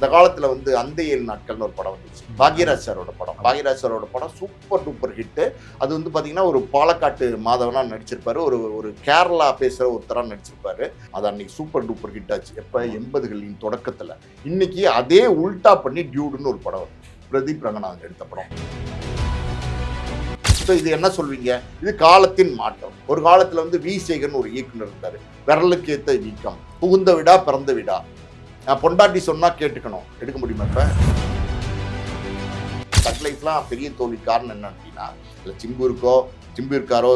இந்த காலத்தில் வந்து அந்த 7 நாட்கள்னு ஒரு படம் வந்துச்சு, பாக்யராஜ் சாரோட படம். பாக்யராஜ் சாரோட படம் சூப்பர் டூப்பர் ஹிட்டு. அது வந்து பார்த்தீங்கன்னா ஒரு பாலக்காட்டு மாதவனாக நடிச்சிருப்பாரு, ஒரு கேரளா பேசுகிற ஒருத்தராக நடிச்சிருப்பாரு. அது அன்னைக்கு சூப்பர் டூப்பர் ஹிட் ஆச்சு. எப்போ 80களின் தொடக்கத்தில். இன்னைக்கு அதே உல்டா பண்ணி டியூடுன்னு ஒரு படம் வருது, பிரதீப் ரங்கநாதன் எடுத்த படம். இது என்ன சொல்வீங்க? இது காலத்தின் மாற்றம். ஒரு காலத்தில் வந்து வி சேகர்னு ஒரு இயக்குனர் இருந்தார், விரலுக்கு ஏத்த வீக்கம், புகுந்த விடா பிறந்த விடா, பொண்டாட்டி சொன்னா கேட்டுக்கணும், எடுக்க முடியுமா? இப்ப சட்லைஃப்லாம் பெரிய தோல்வி காரணம் என்ன அப்படின்னா, இல்லை சிம்பு இருக்காரோ,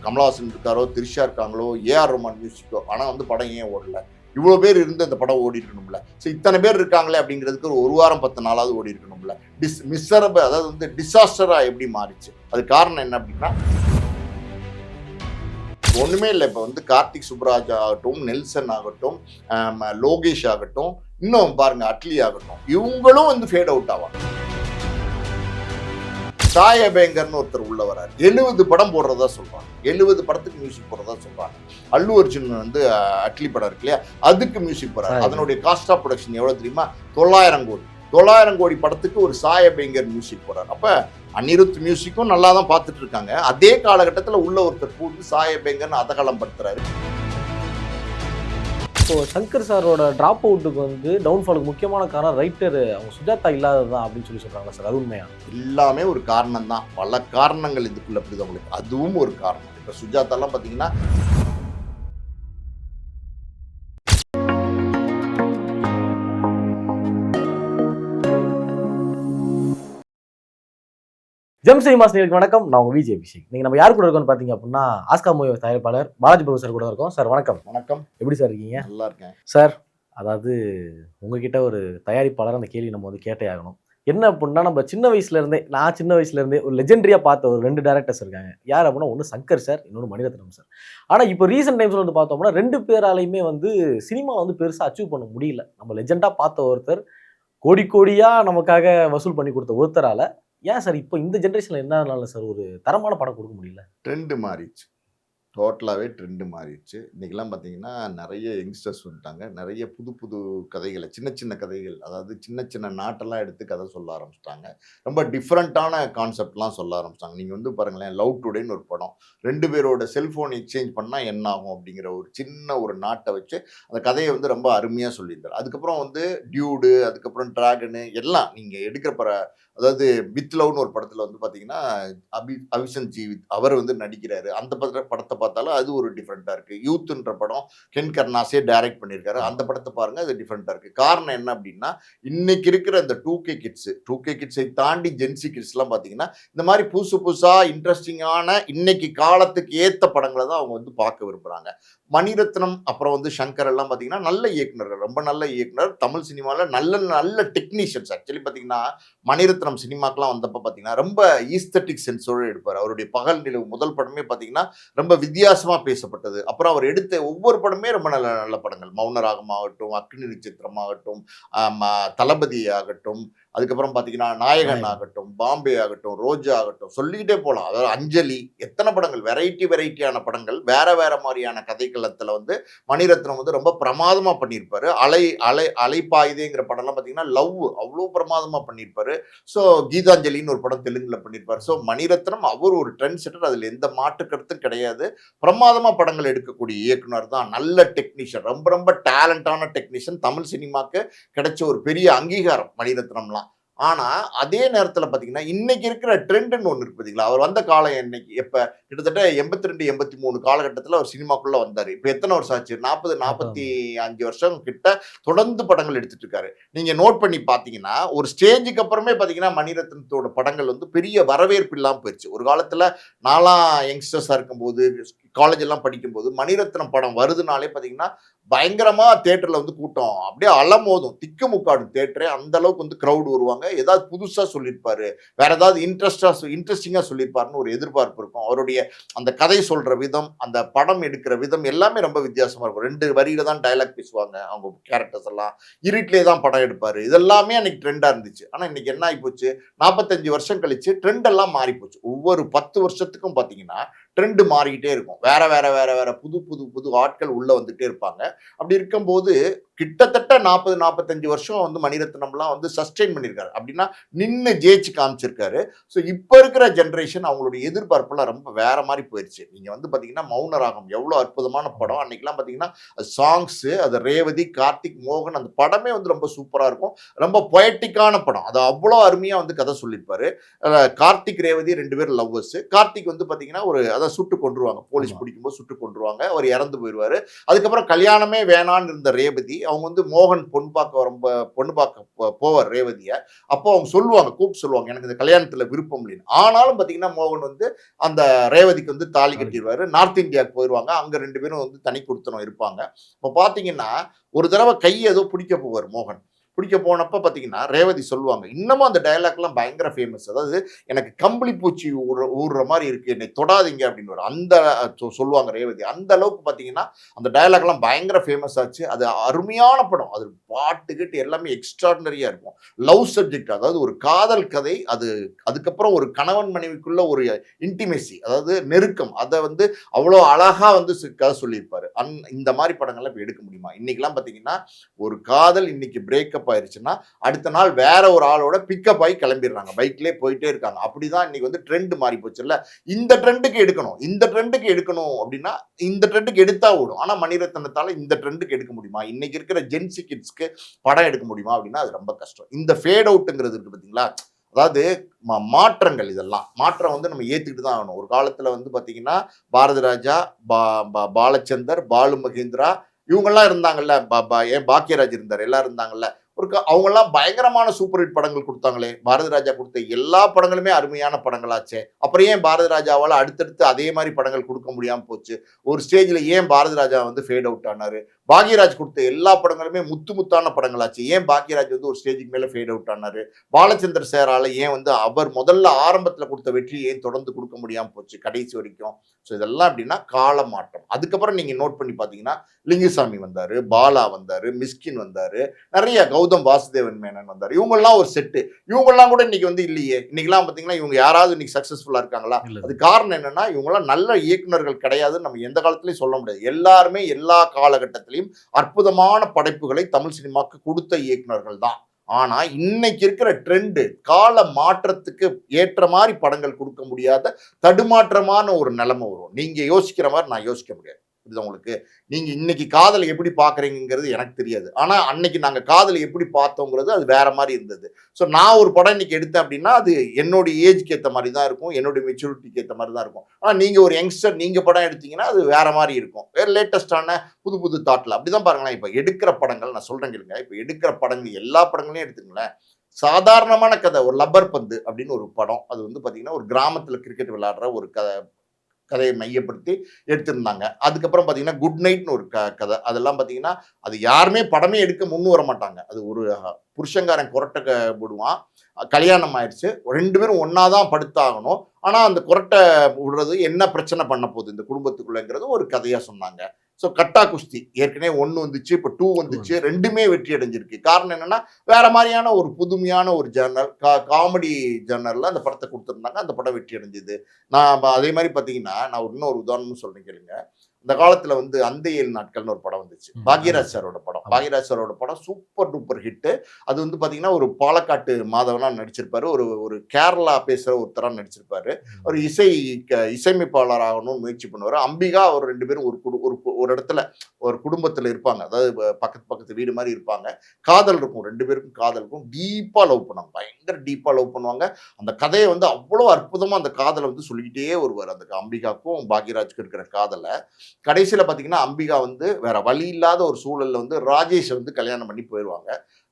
கமலஹாசன் இருக்காரோ, திரிஷா இருக்காங்களோ, ஏஆர் ரஹ்மான் மியூசிக்கோ, ஆனால் வந்து படம் ஏன் ஓடல? இவ்வளோ பேர் இருந்து அந்த படம் ஓடி இருக்கணும்ல. ஸோ இத்தனை பேர் இருக்காங்களே அப்படிங்கிறதுக்கு ஒரு வாரம் 10 நாளாவது ஓடி இருக்கணும்ல. அதாவது வந்து டிசாஸ்டரா எப்படி மாறிச்சு? அது காரணம் என்ன அப்படின்னா, ஒண்ணுமே இல்லை. இப்போ வந்து கார்த்திக் சுப்ராஜ் ஆகட்டும், நெல்சன் ஆகட்டும், லோகேஷ் ஆகட்டும், இன்னும் பாருங்க அட்லி ஆகட்டும், இவங்களும் வந்து ஃபேட் அவுட் ஆவாங்க. சாய் அபேங்கர்னு ஒருத்தர் உள்ள வராரு, 70 படம் போடுறதா சொல்றாங்க, 70 படத்துக்கு மியூசிக் போடுறதா சொல்றாங்க. அல்லு அர்ஜுன் வந்து அட்லி படம் இருக்கு இல்லையா, அதுக்கு மியூசிக் போறாரு. அதனுடைய காஸ்ட் ஆஃப் ப்ரொடக்ஷன் எவ்வளவு தெரியுமா? 900 கோடி. 900 கோடி படத்துக்கு ஒரு சாய் அபேங்கர் மியூசிக் போறாரு. அப்ப அனிருத் மியூசிக்கும் நல்லா தான் பார்த்துட்டு இருக்காங்க. அதே காலகட்டத்தில் உள்ள ஒருத்தர் கூட்டு சாய் அபேங்கர்னு அதகலம் படுத்துறாரு. இப்போ சங்கர் சாரோட ட்ராப் அவுட்டுக்கு வந்து டவுன்ஃபாலுக்கு முக்கியமான காரணம் ரைட்டர் அவங்க சுஜாதா இல்லாததான் அப்படின்னு சொல்றாங்க சார். அது உண்மையா? எல்லாமே ஒரு காரணம் தான். பல காரணங்கள் இதுக்குள்ள புரியுது உங்களுக்கு. அதுவும் ஒரு காரணம். இப்போ சுஜாதாலாம் பார்த்தீங்கன்னா, ஜெம் சினிமாஸ் நேயர்களுக்கு வணக்கம். நான் உங்க விஜய் அபிஷேக். நீங்க நம்ம யார் கூட இருக்கோம்னு பாத்தீங்க அப்படின்னா, ஆஸ்கா மூவி தயாரிப்பாளர் பாலாஜி பிரபு சார் கூட இருக்கோம். சார் வணக்கம். வணக்கம். எப்படி சார் இருக்கீங்க? நல்லா இருக்கேன் சார். அதாவது உங்ககிட்ட ஒரு தயாரிப்பாளர் அந்த கேள்வி நம்ம வந்து கேட்டே ஆகணும். என்ன அப்படின்னா, நம்ம நான் சின்ன வயசுல இருந்தே ஒரு லெஜெண்டரியா பார்த்த ஒரு 2 டேரக்டர்ஸ் இருக்காங்க. யார் அப்படின்னா, ஒன்று சங்கர் சார், இன்னொன்று மணிரத்னம் சார். ஆனா இப்போ ரீசெண்ட் டைம்ஸ்ல வந்து பார்த்தோம்னா 2 பேராலையுமே வந்து சினிமா வந்து பெருசா அச்சீவ் பண்ண முடியல. நம்ம லெஜெண்டா பார்த்த ஒருத்தர், கோடியா நமக்காக வசூல் பண்ணி கொடுத்த ஒருத்தரால ஏன் சார் இப்போ இந்த ஜென்ரேஷன்ல என்னனால சார் ஒரு தரமான படம் கொடுக்க முடியல? ட்ரெண்ட் மாறிடுச்சு. டோட்டலாகவே ட்ரெண்டு மாறிடுச்சு. இன்றைக்கெல்லாம் பார்த்தீங்கன்னா நிறைய யங்ஸ்டர்ஸ் வந்துட்டாங்க. நிறைய புது கதைகளை, சின்ன கதைகள், அதாவது சின்ன நாட்டெல்லாம் எடுத்து கதை சொல்ல ஆரம்பிச்சிட்டாங்க. ரொம்ப டிஃப்ரெண்ட்டான கான்செப்ட்லாம் சொல்ல ஆரம்பிச்சிட்டாங்க. நீங்கள் வந்து பாருங்களேன், லவ் டுடேன்னு ஒரு படம், 2 பேரோட செல்ஃபோன் எக்ஸ்சேஞ்ச் பண்ணால் என்ன ஆகும் அப்படிங்கிற ஒரு நாட்டை வச்சு அந்த கதையை வந்து ரொம்ப அருமையாக சொல்லியிருந்தார். அதுக்கப்புறம் வந்து டியூடு, அதுக்கப்புறம் டிராகனு எல்லாம் நீங்கள் எடுக்கிற அதாவது வித் லவ்னு ஒரு படத்தில் வந்து பார்த்தீங்கன்னா அவிஷன் ஜீவித் அவர் வந்து நடிக்கிறாரு. அந்த படத்தை பார்த்தாலும் அது ஒரு டிஃப்ரெண்ட்டாக இருக்குது. யூத்துன்ற படம் கென் கர்னாஸே டைரக்ட் பண்ணியிருக்காரு. அந்த படத்தை பாருங்கள், அது டிஃப்ரெண்ட்டாக இருக்குது. காரணம் என்ன அப்படின்னா, இன்னைக்கு இருக்கிற இந்த 2K கிட்ஸை தாண்டி ஜென்சி கிட்ஸ்லாம் பார்த்தீங்கன்னா இந்த மாதிரி புதுசாக இன்ட்ரெஸ்டிங்கான இன்னைக்கு காலத்துக்கு ஏற்ற படங்களை தான் அவங்க வந்து பார்க்க விரும்புகிறாங்க. மணிரத்னம் அப்புறம் வந்து சங்கர் எல்லாம் பார்த்தீங்கன்னா நல்ல இயக்குனர்கள், ரொம்ப நல்ல இயக்குனர். தமிழ் சினிமாவில் நல்ல டெக்னீஷியன்ஸ். ஆக்சுவலி பார்த்தீங்கன்னா மணிரத்னம் சினிமாக்கெலாம் வந்தப்போ பார்த்தீங்கன்னா ரொம்ப ஈஸ்தட்டிக் சென்ஸோடு எடுப்பார். அவருடைய பகல் நிலவு முதல் படமே பார்த்தீங்கன்னா ரொம்ப வித்தியாசமாக பேசப்பட்டது. அப்புறம் அவர் எடுத்த ஒவ்வொரு படமே ரொம்ப நல்ல படங்கள். மௌனராகம் ஆகட்டும், அக்னி நட்சத்திரம் ஆகட்டும், தளபதி ஆகட்டும், அதுக்கப்புறம் பார்த்தீங்கன்னா நாயகன் ஆகட்டும், பாம்பே ஆகட்டும், ரோஜா ஆகட்டும், சொல்லிக்கிட்டே போகலாம். அதாவது அஞ்சலி, எத்தனை படங்கள், வெரைட்டியான படங்கள், வேற மாதிரியான கதைக்களத்தில் வந்து மணிரத்னம் வந்து ரொம்ப பிரமாதமாக பண்ணியிருப்பாரு. அலைப்பாயுதேங்கிற படம்லாம் பார்த்தீங்கன்னா லவ் அவ்வளோ பிரமாதமாக பண்ணியிருப்பாரு. ஸோ கீதாஞ்சலின்னு ஒரு படம் தெலுங்குல பண்ணியிருப்பாரு. ஸோ மணிரத்னம் அவர் ஒரு ட்ரெண்ட் செட்டர், அதில் எந்த மாற்று கருத்தும் கிடையாது. பிரமாதமாக படங்கள் எடுக்கக்கூடிய இயக்குனர் தான். நல்ல டெக்னீஷியன், ரொம்ப டேலண்டான டெக்னீஷியன். தமிழ் சினிமாக்கு கிடைச்ச ஒரு பெரிய அங்கீகாரம் மணிரத்னம்லாம். ஆனால் அதே நேரத்தில் பார்த்தீங்கன்னா இன்னைக்கு இருக்கிற ட்ரெண்டுன்னு ஒன்று இருக்கு பார்த்தீங்களா. அவர் வந்த காலம் என்னைக்கு, எப்போ கிட்டத்தட்ட 82 83 காலகட்டத்தில் அவர் சினிமாக்குள்ளே வந்தார். இப்போ எத்தனை வருஷம் ஆச்சு? 45 வருஷம் கிட்ட தொடர்ந்து படங்கள் எடுத்துட்டு இருக்காரு. நீங்கள் நோட் பண்ணி பார்த்தீங்கன்னா ஒரு ஸ்டேஜுக்கு அப்புறமே பார்த்தீங்கன்னா மணிரத்னத்தோட படங்கள் வந்து பெரிய வரவேற்பு இல்லாமல் போயிடுச்சு. ஒரு காலத்தில் நான்லாம் யங்ஸ்டர்ஸாக இருக்கும்போது, காலேஜ் எல்லாம் படிக்கும்போது மணிரத்னம் படம் வருதுனாலே பார்த்தீங்கன்னா பயங்கரமாக தேட்டரில் வந்து கூட்டம் அப்படியே அலமோதும், திக்குமுக்காடும் தேட்டரே. அந்த அளவுக்கு வந்து க்ரௌடு வருவாங்க. ஏதாவது புதுசாக சொல்லியிருப்பாரு, வேற ஏதாவது இன்ட்ரெஸ்டிங்காக சொல்லியிருப்பாருன்னு ஒரு எதிர்பார்ப்பு இருக்கும். அவருடைய அந்த கதை சொல்கிற விதம், அந்த படம் எடுக்கிற விதம் எல்லாமே ரொம்ப வித்தியாசமாக இருக்கும். 2 வரியில தான் டைலாக் பேசுவாங்க அவங்க கேரக்டர்ஸ் எல்லாம். இருட்டிலே தான் படம் எடுப்பார். இதெல்லாமே அன்னைக்கு ட்ரெண்டாக இருந்துச்சு. ஆனால் இன்னைக்கு என்ன ஆகிப்போச்சு, 45 வருஷம் கழிச்சு ட்ரெண்ட் எல்லாம் மாறிப்போச்சு. ஒவ்வொரு 10 வருஷத்துக்கும் பார்த்தீங்கன்னா ட்ரெண்டு மாறிக்கிட்டே இருக்கும். வேற புது ஆட்கள் உள்ளே வந்துகிட்டே இருப்பாங்க. அப்படி இருக்கும்போது கிட்டத்தட்ட 40-45 வருஷம் வந்து மணிரத்னம்லாம் வந்து சஸ்டெயின் பண்ணியிருக்காரு. அப்படின்னா நின்னு ஜெயிச்சு காமிச்சிருக்காரு. ஸோ இப்ப இருக்கிற ஜெனரேஷன் அவங்களுடைய எதிர்பார்ப்புலாம் ரொம்ப வேற மாரி போயிருச்சு. நீங்க வந்து பார்த்தீங்கன்னா, மௌனராகம் எவ்வளோ அற்புதமான படம். அன்னைக்கெல்லாம் பார்த்தீங்கன்னா, சாங்ஸு அது ரேவதி, கார்த்திக், மோகன் அந்த படமே வந்து ரொம்ப சூப்பரா இருக்கும். ரொம்ப பொயட்டிக்கான படம். அது அவ்வளோ அருமையா வந்து கதை சொல்லியிருப்பாரு. கார்த்திக், ரேவதி 2 பேரும் லவ்வர்ஸு. கார்த்திக் வந்து பார்த்தீங்கன்னா, அதான் சுட்டு கொன்றுவாங்க. போலீஸ் பிடிக்கும்போது சுட்டு கொன்றுவாங்க. அவர் இறந்து போயிருவாரு. அதுக்கப்புறம் கல்யாணமே வேணான்னு இருந்த ரேவதி, அவங்க வந்து மோகன் பொண்ணு பார்க்க போவார் ரேவதிய. அப்போ அவங்க சொல்லுவாங்க, கூப்பிட்டு சொல்லுவாங்க, எனக்கு இந்த கல்யாணத்துல விருப்பம் இல்லைன்னு. ஆனாலும் பார்த்தீங்கன்னா, மோகன் வந்து அந்த ரேவதிக்கு வந்து தாலி கட்டிருவாரு. நார்த் இந்தியாவுக்கு போயிருவாங்க. அங்க 2 பேரும் வந்து தனி குடித்தனம் இருப்பாங்க. அப்ப பார்த்தீங்கன்னா, ஒரு தடவ கைய ஏதோ பிடிக்க போவார் மோகன். பிடிக்க போனப்ப பார்த்தீங்கன்னா, ரேவதி சொல்லுவாங்க. இன்னமும் அந்த டயலாக்லாம் பயங்கர ஃபேமஸ். அதாவது, "எனக்கு கம்பளி பூச்சி ஊர்ற மாரி இருக்கு. என்னை தொடாதீங்க" அப்படின்னுவாரு. அந்த சொல்லுவாங்க ரேவதி. அந்த அளவுக்கு பார்த்தீங்கன்னா, அந்த டயலாக்லாம் பயங்கர ஃபேமஸ் ஆச்சு. அது அருமையான படம். அது பாட்டு கீட்டு எல்லாமே எக்ஸ்ட்ரார்டினரியா இருக்கும். லவ் சப்ஜெக்ட், அதாவது ஒரு காதல் கதை. அதுக்கப்புறம் ஒரு கணவன் மனைவிக்குள்ள ஒரு இன்டிமேசி, அதாவது நெருக்கம். அத வந்து அவ்வளோ அழகா வந்து கதை சொல்லியிருப்பாரு. இந்த மாரி படங்கள்லாம் இப்ப எடுக்க முடியுமா? இன்னைக்கெல்லாம் பார்த்தீங்கன்னா, ஒரு காதல் இன்னைக்கு பிரேக்கப் ஆயிருச்சுன்னா, அடுத்த நாள் வேற ஒரு ஆளோட பிக்கப் ஆகி கிளம்பிடுறாங்க. பைக்லயே போயிட்டே இருக்காங்க. அப்படிதான் இன்னைக்கு வந்து ட்ரெண்ட் மாறி போச்சுல்ல. இந்த ட்ரெண்டுக்கு எடுக்கணும். இந்த ட்ரெண்டுக்கு எடுக்கணும் அப்படின்னா, இந்த ட்ரெண்டுக்கு எடுத்தா ஓடும். ஆனா மணிரத்னத்தால இந்த ட்ரெண்டுக்கு எடுக்க முடியுமா? இன்னைக்கு இருக்கிற ஜென்சி கிட்ஸ்க்கு படம் எடுக்க முடியுமா? அப்படின்னா அது ரொம்ப கஷ்டம். இந்த ஃபேட் அவுட்ங்கிறது இருக்கு பார்த்தீங்களா? அதாவது மாற்றங்கள் இதெல்லாம். மாற்றம் வந்து நம்ம ஏத்துக்கிட்டு தான் ஆகணும். ஒரு காலத்துல வந்து பார்த்தீங்கன்னா, பாரதி ராஜா, பா பா பாலச்சந்தர், பாலு மகேந்திரா இவங்கெல்லாம் இருந்தாங்கல்ல. ஏன் பாக்கியராஜ் இருந்தாரு. எல்லாரும் இருந்தாங்கல்ல. அவங்கெல்லாம் பயங்கரமான சூப்பர் ஹிட் படங்கள் குடுத்தாங்களே! பாரதி ராஜா குடுத்த எல்லா படங்களுமே அருமையான படங்களாச்சே! அப்புறம் ஏன் பாரதி ராஜாவால அடுத்தடுத்து அதே மாரி படங்கள் குடுக்க முடியாம போச்சு? ஒரு ஸ்டேஜ்ல ஏன் பாரதி ராஜா வந்து ஃபேட் அவுட் ஆனாரு? பாக்யராஜ் குடுத்த எல்லா படங்களுமே முத்து முத்தான படங்களாச்சு. ஏன் பாக்யராஜ் வந்து ஒரு ஸ்டேஜ்க்கு மேல ஃபேட் அவுட் ஆனாரு? பாலச்சந்தர் சாரால ஏன் வந்து அவர் முதல்ல ஆரம்பத்துல குடுத்த வெற்றிய ஏன் தொடர்ந்து குடுக்க முடியாம போச்சு கடைசி வரைக்கும்? ஸோ இதெல்லாம் எப்படின்னா கால மாற்றம். அதுக்கப்புறம் நீங்க நோட் பண்ணி பார்த்தீங்கன்னா, லிங்குசாமி வந்தாரு, பாலா வந்தாரு, மிஸ்கின் வந்தாரு, நெறைய கௌதம் வாசுதேவன் மேனன் வந்தாரு. இவங்கெல்லாம் ஒரு செட்டு. இவங்கெல்லாம் கூட இன்னைக்கு வந்து இல்லையே. இன்னைக்கெல்லாம் பார்த்தீங்கன்னா, இவங்க யாராவது இன்னைக்கு சக்சஸ்ஃபுல்லா இருக்காங்களா? இல்ல. அது காரணம் என்னன்னா, இவங்கெல்லாம் நல்ல இயக்குனர்கள் கிடையாதுன்னு நம்ம எந்த காலத்திலயும் சொல்ல முடியாது. எல்லாருமே எல்லா காலகட்டத்திலயும் அற்புதமான படைப்புகளை தமிழ் சினிமாக்கு குடுத்த இயக்குனர்கள் தான். ஆனா, இன்னைக்கு இருக்கிற ட்ரெண்ட் கால மாற்றத்துக்கு ஏற்ற மாரி படங்கள் குடுக்க முடியாத தடுமாற்றமான ஒரு நிலைமை வரும். நீங்க யோசிக்கிற மாரி நான் யோசிக்க முடியாது. புரியுதா உங்களுக்கு? நீங்க இன்னைக்கு காதல எப்படி பார்க்குறீங்கங்கிறது எனக்கு தெரியாது. ஆனா, அன்னைக்கு நாங்க காதல எப்படி பார்த்தோங்கிறது அது வேற மாரி இருந்தது. ஸோ நான் ஒரு படம் இன்னைக்கு எடுத்தேன் அப்படின்னா, அது என்னோட ஏஜ்க்கு ஏத்த மாரி தான் இருக்கும். என்னோட மெச்சூரிட்டிக்கு ஏத்த மாரி தான் இருக்கும். ஆனா, நீங்க ஒரு யங்ஸ்டர் நீங்க படம் எடுத்தீங்கன்னா, அது வேற மாரி இருக்கும். வேற லேட்டஸ்ட்டான புது புது தாட்ல. அப்படிதான் பாருங்களேன். இப்ப எடுக்கிற படங்கள் நான் சொல்றேன் கேளுங்க. இப்ப எடுக்கிற படங்கள் எல்லா படங்களையும் எடுத்துக்கங்களேன். சாதாரணமான கதை. ஒரு லப்பர் பந்து அப்படின்னு ஒரு படம். அது வந்து பார்த்தீங்கன்னா, ஒரு கிராமத்துல கிரிக்கெட் விளையாடுற ஒரு கதையை மையப்படுத்தி எடுத்திருந்தாங்க. அதுக்கப்புறம் பார்த்தீங்கன்னா, குட் நைட்ன்னு ஒரு கதை. அதெல்லாம் பார்த்தீங்கன்னா, அது யாருமே படமே எடுக்க முன் வர மாட்டாங்க. அது ஒரு புருஷன்காரன் கொரட்டை விடுவான். கல்யாணம் ஆயிடுச்சு. 2 பேரும் ஒண்ணா தான் படுத்தாகணும். ஆனா, அந்த கொரட்டை விடுறது என்ன பிரச்சனை பண்ண போகுது இந்த குடும்பத்துக்குள்ளங்கிறது ஒரு கதையா சொன்னாங்க. ஸோ கட்டா குஸ்தி ஏற்கனவே 1 வந்துச்சு. இப்ப 2 வந்துச்சு. 2மே வெற்றி அடைஞ்சிருக்கு. காரணம் என்னன்னா, வேற மாரியான ஒரு புதுமையான ஒரு ஜர்னல் காமெடி ஜர்னல்ல அந்த படத்த குடுத்திருந்தாங்க. அந்த படம் வெற்றி அடைஞ்சது. அதே மாரி பார்த்தீங்கன்னா, நான் இன்னொரு உதாரணமும் சொல்றேன் கேளுங்க. இந்த காலத்துல வந்து "அந்த 7 நாட்கள்னு" ஒரு படம் வந்துச்சு. பாக்யராஜ் சாரோட படம். ஆமா. பாக்யராஜ் சாரோட படம் சூப்பர் டூப்பர் ஹிட்டு. அது வந்து பார்த்தீங்கன்னா, ஒரு பாலக்காட்டு மாதவனா நடிச்சிருப்பாரு. ஒரு ஒரு கேரளா பேசுற ஒருத்தரா நடிச்சிருப்பாரு. ஒரு இசையமைப்பாளர் ஆகணும்னு முயற்சி பண்ணுவாரு. அம்பிகா அவர் 2 பேரும் ஒரு இடத்துல ஒரு குடும்பத்துல இருப்பாங்க. அதாவது பக்கத்து பக்கத்து வீடு மாரி இருப்பாங்க. காதல் இருக்கும். 2 பேருக்கும் காதல் இருக்கும். டீப்பா லவ் பண்ணுவாங்க. பயங்கர டீப்பா லவ் பண்ணுவாங்க. அந்த கதைய வந்து அவ்வளோ அற்புதமா அந்த காதல வந்து சொல்லிக்கிட்டே வருவாரு. அந்த அம்பிகாக்கும் பாக்யராஜ்க்கும் இருக்கிற காதல. கடைசியில பார்த்தீங்கன்னா, அம்பிகா வந்து வேற வழி இல்லாத ஒரு சூழல்ல வந்து ராஜேஷ வந்து கல்யாணம் பண்ணி போயிருவாங்க.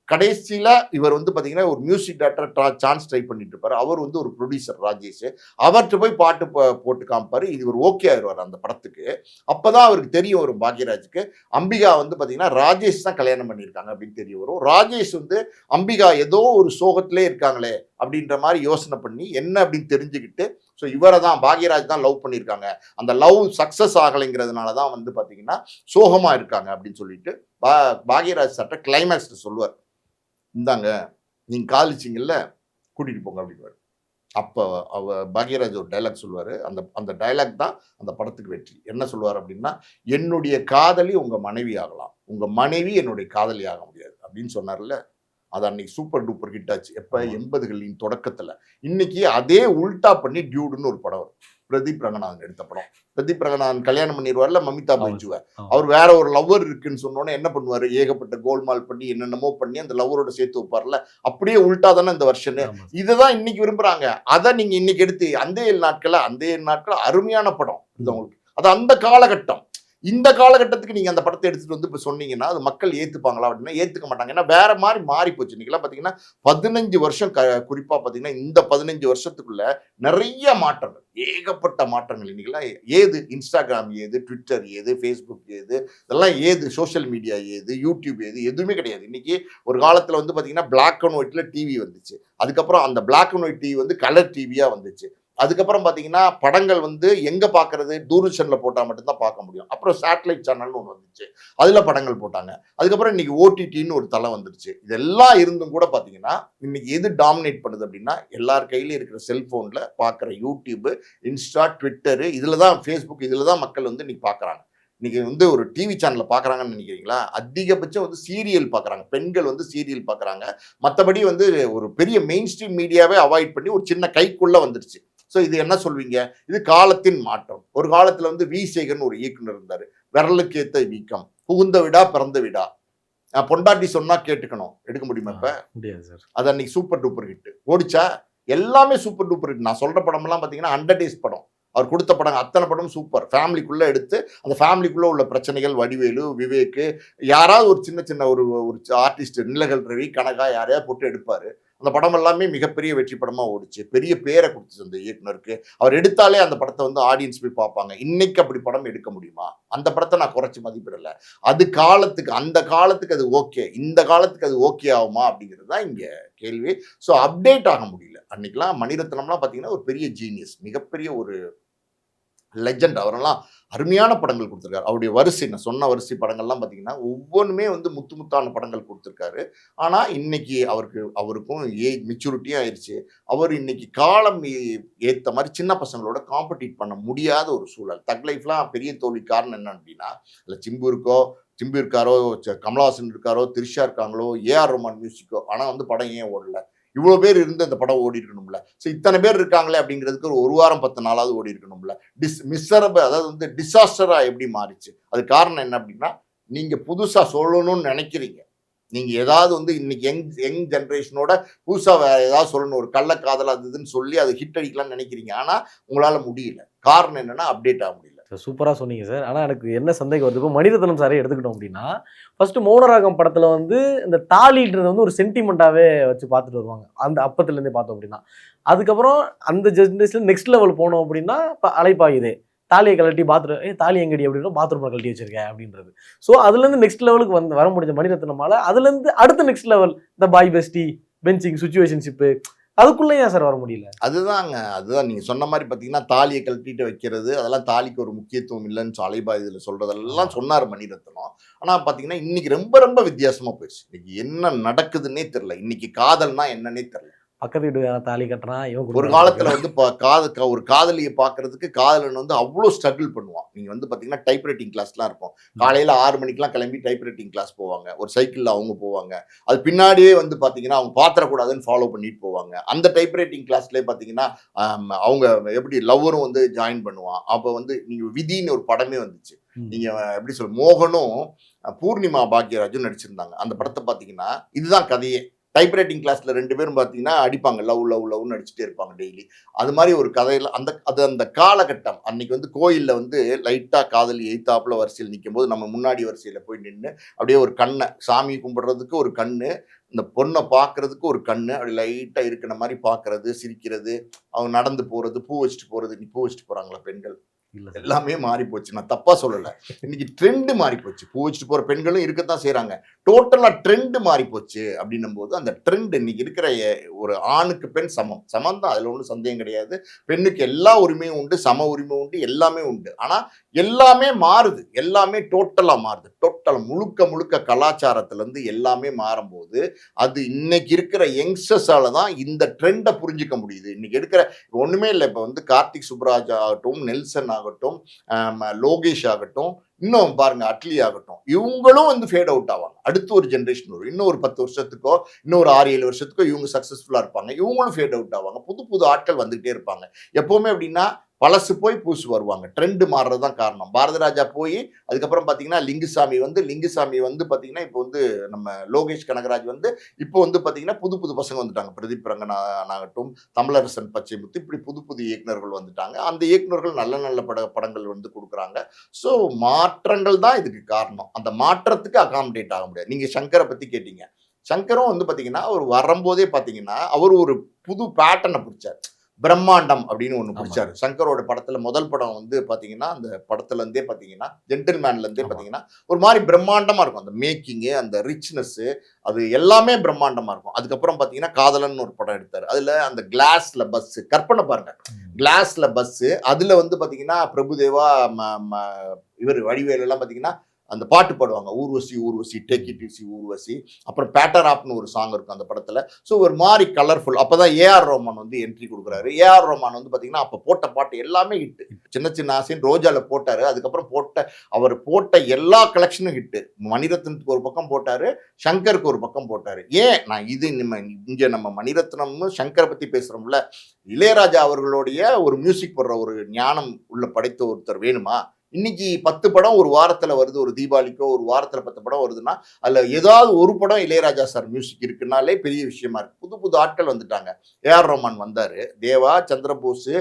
கடைசியில இவர் வந்து பார்த்தீங்கன்னா, ஒரு மியூசிக் டைரக்டரா சான்ஸ் ட்ரை பண்ணிட்டு இருப்பாரு. அவர் வந்து ஒரு புரொடியூசர் ராஜேஷ். அவர்ட்ட போய் பாட்டு போட்டு காமிப்பாரு. இவர் ஓகே ஆயிருவாரு அந்த படத்துக்கு. அப்பதான் அவருக்கு தெரிய வரும் பாக்யராஜுக்கு. அம்பிகா வந்து பார்த்தீங்கன்னா, ராஜேஷ் தான் கல்யாணம் பண்ணியிருக்காங்க அப்படின்னு தெரிய வரும். ராஜேஷ் வந்து அம்பிகா ஏதோ ஒரு சோகத்திலே இருக்காங்களே அப்படின்ற மாரி யோசனை பண்ணி, என்ன அப்படின்னு தெரிஞ்சுக்கிட்டு, ஸோ இவர தான் பாக்யராஜ் தான் லவ் பண்ணியிருக்காங்க. அந்த லவ் சக்சஸ் ஆகலைங்கிறதுனால தான் வந்து பார்த்தீங்கன்னா, சோகமா இருக்காங்க அப்படின்னு சொல்லிட்டு, பாக்யராஜ் சார்ட்ட கிளைமாக்ஸ்ல சொல்லுவார். இந்தாங்க, நீங்க காதலிச்சீங்கல்ல, கூட்டிட்டு போங்க அப்படின்னுவாரு. அப்ப பாக்யராஜ் ஒரு டயலாக் சொல்லுவாரு. அந்த அந்த டயலாக் தான் அந்த படத்துக்கு வெற்றி. என்ன சொல்லுவாரு அப்படின்னா, "என்னுடைய காதலி உங்க மனைவி ஆகலாம். உங்க மனைவி என்னுடைய காதலி ஆக முடியாது அப்படின்னு சொன்னார்ல. அது அன்னைக்கு சூப்பர் டூப்பர் ஹிட் ஆச்சு. எப்ப ஆமா. 80களின் தொடக்கத்துல. இன்னைக்கு அதே உல்டா பண்ணி டியூடுன்னு ஒரு படம் வரும். பிரதீப் ரங்கநாதன் எடுத்த படம். பிரதீப் ரங்கநாதன் கல்யாணம் பண்ணிருவார்ல மமிதா ஆமா பைஜுவ. சார். ஆமா. அவர் வேற ஒரு லவ்வர் இருக்குன்னு சொன்னோனே என்ன பண்ணுவாரு? ஏகப்பட்ட கோல்மால் பண்ணி என்னென்னமோ பண்ணி அந்த லவ்வரோட சேர்த்து வைப்பார்ல. அப்படியே உல்டா தானே இந்த வெர்ஷனு. ஆமா. இததான் இன்னைக்கு விரும்புறாங்க. அத நீங்க இன்னைக்கு எடுத்து அந்த 7 நாட்கள் அருமையான படம். இது உங்களுக்கு. அது அந்த காலகட்டம். இந்த காலகட்டத்துக்கு நீங்க அந்த படத்தை எடுத்துட்டு வந்து இப்ப சொன்னீங்கன்னா, அது மக்கள் ஏத்துப்பாங்களா? அப்படின்னா ஏத்துக்க மாட்டாங்க. ஏன்னா வேற மாறி போச்சு. இன்னைக்கெல்லாம் பார்த்தீங்கன்னா, 15 வருஷம் குறிப்பா பார்த்தீங்கன்னா, இந்த 15 வருஷத்துக்குள்ள நெறைய மாற்றங்கள். ஏகப்பட்ட மாற்றங்கள். இன்னைக்கெல்லாம் ஏது Instagram ஏது, Twitter ஏது, Facebook ஏது, இதெல்லாம் ஏது, சோசியல் மீடியா ஏது, YouTube ஏது, எதுவுமே கிடையாது. இன்னைக்கு ஒரு காலத்துல வந்து பார்த்தீங்கன்னா, பிளாக் அண்ட் ஒயிட்ல டிவி வந்துச்சு. அதுக்கப்புறம் அந்த பிளாக் அண்ட் ஒயிட் டிவி வந்து கலர் டிவியா வந்துச்சு. அதுக்கப்புறம் பார்த்தீங்கன்னா, படங்கள் வந்து எங்க பார்க்கறது? தூர்தர்ஷன்ல போட்டா மட்டும் தான் பார்க்க முடியும். அப்புறம் சேட்டலைட் சேனல்னு ஒண்ணு வந்துச்சு. அதுல படங்கள் போட்டாங்க. அதுக்கப்புறம் இன்னைக்கு ஓடிடின்னு ஒரு தளம் வந்துருச்சு. இதெல்லாம் இருந்தும் கூட பார்த்தீங்கன்னா, இன்னைக்கு எது டாமினேட் பண்ணுது அப்படின்னா, எல்லார் கையிலயும் இருக்கிற செல்போன்ல பார்க்குற YouTube, Insta, Twitter இதுல தான் Facebook இதுல தான் மக்கள் வந்து இன்னைக்கு பார்க்குறாங்க. இன்னைக்கு வந்து ஒரு டிவி சேனல்ல பார்க்குறாங்கன்னு நினைக்கிறீங்களா? அதிகபட்சம் வந்து சீரியல் பார்க்குறாங்க. பெண்கள் வந்து சீரியல் பார்க்குறாங்க. மத்தபடி வந்து ஒரு பெரிய மெயின் ஸ்ட்ரீம் மீடியாவே அவாய்ட் பண்ணி ஒரு சின்ன கைக்குள்ள வந்துருச்சு. ஸோ இது என்ன சொல்வீங்க? இது காலத்தின் மாற்றம். ஒரு காலத்துல வந்து வி.சேகர்னு ஒரு இயக்குனர் இருந்தாரு. விரலுக்கு ஏத்த வீக்கம். புகுந்த வீடா பிறந்த வீடா. பொண்டாட்டி சொன்னா கேட்டுக்கணும். எடுக்க முடியுமா இப்ப? முடியாது சார். அது அன்னைக்கு சூப்பர் டூப்பர் ஹிட். ஓடிச்சா? எல்லாமே சூப்பர் டூப்பர் ஹிட். நான் சொல்ற படமெல்லாம் பார்த்தீங்கன்னா 100 டேஸ் படம். அவர் கொடுத்த படம் அத்தனை படமும் சூப்பர். ஃபேமிலிக்குள்ள எடுத்து அந்த ஃபேமிலிக்குள்ள உள்ள பிரச்சனைகள் வடிவேலு, விவேக் யாராவது ஒரு சின்ன ஒரு ஒரு ஆர்டிஸ்ட் நிலகல் ரவி, கனகா யாரையாவது போட்டு எடுப்பாரு. அந்த படம் எல்லாமே மிகப்பெரிய வெற்றி படமா ஓடுச்சு. பெரிய பேரை கொடுத்துச்சு அந்த இயக்குனருக்கு. அவர் எடுத்தாலே அந்த படத்தை வந்து ஆடியன்ஸ் போய் பார்ப்பாங்க. இன்னைக்கு அப்படி படம் எடுக்க முடியுமா? அந்த படத்தை நான் குறைச்சு மதிப்பிடல. அது காலத்துக்கு அந்த காலத்துக்கு அது ஓகே. இந்த காலத்துக்கு அது ஓகே ஆகுமா? அப்படிங்கிறது தான் இங்க கேள்வி. ஸோ அப்டேட் ஆக முடியல. அன்னைக்கெல்லாம் மணிரத்னம்லாம் பார்த்தீங்கன்னா ஒரு பெரிய ஜீனியஸ். மிகப்பெரிய ஒரு லெஜண்ட். அவரெல்லாம் அருமையான படங்கள் கொடுத்துருக்காரு. அவருடைய வரிசை நான் சொன்ன வரிசை படங்கள்லாம் பார்த்தீங்கன்னா, ஒவ்வொன்னுமே வந்து முத்தான படங்கள் கொடுத்துருக்காரு. ஆனா, இன்னைக்கு அவருக்கும் மெச்சூரிட்டியும் ஆயிருச்சு. அவர் இன்னைக்கு காலம் ஏத்த மாரி சின்ன பசங்களோட காம்பீட் பண்ண முடியாத ஒரு சூழல். தக் லைஃப்லாம் பெரிய தோல்விக்கு காரணம் என்ன அப்டின்னா, அதுல சிம்பு இருக்காரோ, கமலஹாசன் இருக்காரோ, திரிஷா இருக்காங்களோ, ஏ.ஆர். ரஹ்மான் மியூசிக்கோ. ஆனா வந்து படம் ஏன் ஓடல? இவ்வளோ பேர் இருந்து அந்த படம் ஓடி இருக்கணும்ல. ஸோ இத்தனை பேர் இருக்காங்களே அப்படிங்கிறதுக்கு ஒரு வாரம் 10 நாளாவது ஓடி இருக்கணும்ல. அதாவது வந்து டிசாஸ்டரா எப்படி மாறிச்சு? அதுக்கு காரணம் என்ன அப்படின்னா, நீங்க புதுசா சொல்லணும்னு நினைக்கிறீங்க. நீங்க ஏதாவது வந்து இன்னைக்கு யங் ஜெனரேஷனோட புதுசா வேற ஏதாவது சொல்லணும். ஒரு கள்ளக்காதல் அது இதுன்னு சொல்லி அதை ஹிட் அடிக்கலாம்னு நினைக்கிறீங்க. ஆனா உங்களால முடியல. காரணம் என்னன்னா அப்டேட் ஆக முடியல. சூப்பரா சொன்னீங்க சார். ஆனா எனக்கு என்ன சந்தேகம் வருது, இப்போ மணிரத்னம் சாரே எடுத்துக்கிட்டோம் அப்படின்னா, ஃபர்ஸ்ட் மௌனராகம் படத்துல வந்து இந்த தாலின்றது வந்து ஒரு சென்டிமெண்டாவே வச்சு பார்த்துட்டு வருவாங்க. அந்த அப்பத்துல இருந்தே பார்த்தோம் அப்படின்னா. அதுக்கப்புறம் அந்த ஜெனரேஷன்ல நெக்ஸ்ட் லெவல் போனோம் அப்படின்னா, அலைப்பாயுதே. தாலிய கழட்டி தாலி எங்கடி அப்படின்னா பாத்ரூம்ல கழட்டி வச்சிருக்கேன் அப்படின்றது. ஸோ அதுலேருந்து நெக்ஸ்ட் லெவலுக்கு வர முடிஞ்ச மணிரத்னமால, அதுலேருந்து அடுத்த நெக்ஸ்ட் லெவல் இந்த பாய் பெஸ்டி, பெஞ்சிங், சிச்சுவேஷன்ஷிப்பு அதுக்குள்ள ஏன் சார் வர முடியல? அதுதான் நீங்க சொன்ன மாரி பார்த்தீங்கன்னா, தாலிய கழட்டிட்டு வைக்கிறது, அதெல்லாம் தாலிக்கு ஒரு முக்கியத்துவம் இல்லன்னு அலைபாயுதுல சொல்றதெல்லாம் சொன்னாரு மணிரத்னம். ஆனா பார்த்தீங்கன்னா, இன்னைக்கு ரொம்ப வித்தியாசமா போயிருச்சு. இன்னைக்கு என்ன நடக்குதுன்னே தெரியல. இன்னைக்கு காதல்னா என்னன்னே தெரியல. பக்கத்து வீட்டுக்காரன் தாலி கட்டுறான், இவன் ஒரு காலத்துல வந்து ஒரு காதலியை பார்க்கறதுக்கு காதலன் வந்து அவ்வளோ ஸ்ட்ரகிள் பண்ணுவான். நீங்க வந்து பார்த்தீங்கன்னா, டைப் ரைட்டிங் கிளாஸ்லாம் இருக்கும். காலையில 6 மணிக்கெல்லாம் கிளம்பி டைப் ரைட்டிங் கிளாஸ் போவாங்க. ஒரு சைக்கிள்ல அவங்க போவாங்க. அது பின்னாடியே வந்து பார்த்தீங்கன்னா, அவங்க பாத்திரக்கூடாதுன்னு ஃபாலோ பண்ணிட்டு போவாங்க. அந்த டைப் ரைட்டிங் கிளாஸ்லயே பார்த்தீங்கன்னா, அவங்க எப்படி லவ்வரும் வந்து ஜாயின் பண்ணுவான். அப்போ வந்து நீங்க விதின்னு ஒரு படமே வந்துச்சு. நீங்க எப்படி மோகனும் பூர்ணிமா பாக்யராஜும் நடிச்சிருந்தாங்க. அந்த படத்தை பார்த்தீங்கன்னா, இதுதான் கதையே. டைப் ரைட்டிங் கிளாஸ்ல 2 பேரும் பார்த்தீங்கன்னா அடிப்பாங்க. லவ்னு அடிச்சுட்டே இருப்பாங்க டெய்லி. அது மாதிரி ஒரு கதையில அந்த காலகட்டம். அன்னைக்கு வந்து கோயில்ல வந்து லைட்டா காதலி எய்த்தாப்புல வரிசையில் நிக்கும்போது, நம்ம முன்னாடி வரிசையில போய் நின்னு அப்படியே ஒரு சாமி கும்பிடுறதுக்கு ஒரு கண்ணு, இந்த பொண்ணை பார்க்கறதுக்கு ஒரு கண்ணு, அப்படி லைட்டா இருக்கிற மாதிரி பார்க்கறது, சிரிக்கிறது, அவங்க நடந்து போறது, பூ வச்சுட்டு போறது. நீ பூ வச்சுட்டு போறாங்களா பெண்கள்? எல்லாமே மாறி போச்சு. நான் தப்பா சொல்லல. இன்னைக்கு ட்ரெண்ட் மாறி போச்சு. பூ வச்சுட்டு போற பெண்களும் இருக்கத்தான் செய்றாங்க. டோட்டலா ட்ரெண்ட் மாறி போச்சு அப்படின்னும் போது, அந்த ட்ரெண்ட் இன்னைக்கு இருக்கிற ஒரு ஆணுக்கு பெண் சமம் தான். அதுல ஒன்றும் சந்தேகம் கிடையாது. பெண்ணுக்கு எல்லா உரிமையும் உண்டு, சம உரிமை உண்டு, எல்லாமே உண்டு. ஆனா எல்லாமே மாறுது. எல்லாமே டோட்டலா மாறுது. முழுக்க கலாச்சாரத்துல இருந்து எல்லாமே மாறும்போது, அது இன்னைக்கு இருக்கிற யங்ஸ்டர்ஸால தான் இந்த ட்ரெண்டை புரிஞ்சுக்க முடியுது. இன்னைக்கு எடுக்கிற ஒண்ணுமே இல்லை. இப்ப வந்து கார்த்திக் சுப்ராஜ் ஆகட்டும், நெல்சன் ஆகட்டும், ஆகட்டும், லோகேஷ் ஆகட்டும், இன்னும் பாருங்க அட்லி ஆகட்டும், இவங்களும் வந்து ஃபேட் அவுட் ஆவாங்க. அடுத்து ஒரு ஜெனரேஷன் வரும். இன்னும் ஒரு 10 வருஷத்துக்கோ, இன்னும் ஒரு 6, 7 வருஷத்துக்கோ இவங்க சக்சஸ்ஃபுல்லா இருப்பாங்க. இவங்களும் ஃபேட் அவுட் ஆவாங்க. புது புது ஆட்கள் வந்துகிட்டே இருப்பாங்க. எப்பவுமே எப்படின்னா, பழசு போய் புதுசு வருவாங்க. ட்ரெண்ட் மாறுறது தான் காரணம். பாரதி ராஜா போய் அதுக்கப்புறம் பார்த்தீங்கன்னா, லிங்குசாமி வந்து பார்த்தீங்கன்னா, இப்போ வந்து நம்ம லோகேஷ் கனகராஜ் வந்து இப்போ வந்து பார்த்தீங்கன்னா, புது புது பசங்க வந்துட்டாங்க. பிரதீப் ரங்கநாதன் ஆகட்டும், தமிழரசன் பச்சைமுத்து, இப்படி புது புது இயக்குனர்கள் வந்துட்டாங்க. அந்த இயக்குனர்கள் நல்ல நல்ல படங்கள் வந்து குடுக்குறாங்க. ஸோ மாற்றங்கள் தான் இதுக்கு காரணம். அந்த மாற்றத்துக்கு அகாமடேட் ஆக முடியாது. நீங்க சங்கர பத்தி கேட்டீங்க. சங்கரும் வந்து பார்த்தீங்கன்னா, அவர் வரும்போதே பார்த்தீங்கன்னா, அவர் ஒரு புது பேட்டர்ன புடிச்சாரு. பிரம்மாண்டம் அப்படின்னு ஒண்ணு ஆமா, புடிச்சாரு. சங்கரோட படத்துல முதல் படம் வந்து பார்த்தீங்கன்னா, அந்த படத்துல இருந்தே பார்த்தீங்கன்னா, ஜென்டில்மேன்ல இருந்தே ஆமா. பார்த்தீங்கன்னா, ஒரு மாரி பிரம்மாண்டமா இருக்கும். அந்த மேக்கிங்கு, அந்த ரிச்னெஸ் அது எல்லாமே பிரம்மாண்டமா இருக்கும். அதுக்கப்புறம் பார்த்தீங்கன்னா, காதலன் ஒரு படம் எடுத்தாரு. அதுல அந்த கிளாஸ்ல பஸ் கற்பனை பாருங்க. கிளாஸ்ல பஸ் அதுல வந்து பார்த்தீங்கன்னா, பிரபுதேவா ம ம இவரு வடிவேலு எல்லாம் பார்த்தீங்கன்னா, அந்த பாட்டு பாடுவாங்க. Urvashi Urvashi take it easy Urvashi. அப்புறம் பேட்டராப்னு ஒரு சாங் இருக்கும் அந்த படத்துல. ஸோ ஒரு மாரி கலர்ஃபுல். அப்பதான் ஏஆர் ரஹ்மான் வந்து என்ட்ரி குடுக்குறாரு. ஏஆர் ரஹ்மான் வந்து பார்த்தீங்கன்னா, அப்ப போட்ட பாட்டு எல்லாமே ஹிட். சின்ன சின்ன ஆசைன்னு ரோஜால போட்டாரு. அதுக்கப்புறம் அவர் போட்ட எல்லா கலெக்ஷனும் ஹிட். மணிரத்னத்துக்கு ஒரு பக்கம் போட்டாரு. சங்கருக்கு ஒரு பக்கம் போட்டாரு. ஏன் நான் இங்க நம்ம மணிரத்னம்னு சங்கரை பத்தி பேசுறோம்ல. இளையராஜா அவர்களுடைய ஒரு மியூசிக் போடுற ஒரு ஞானம் உள்ள படைத்த ஒருத்தர் வேணுமா? இன்னைக்கு 10 படம் ஒரு வாரத்துல வருது. ஒரு தீபாவளிக்கோ ஒரு வாரத்துல 10 படம் வருதுன்னா, அதுல ஏதாவது ஒரு படம் இளையராஜா சார் மியூசிக் இருக்குன்னாலே பெரிய விஷயமா இருக்கு. புது புது ஆட்கள் வந்துட்டாங்க. ஏஆர் ரஹ்மான் வந்தாரு. தேவா, சந்திரபோஸ்,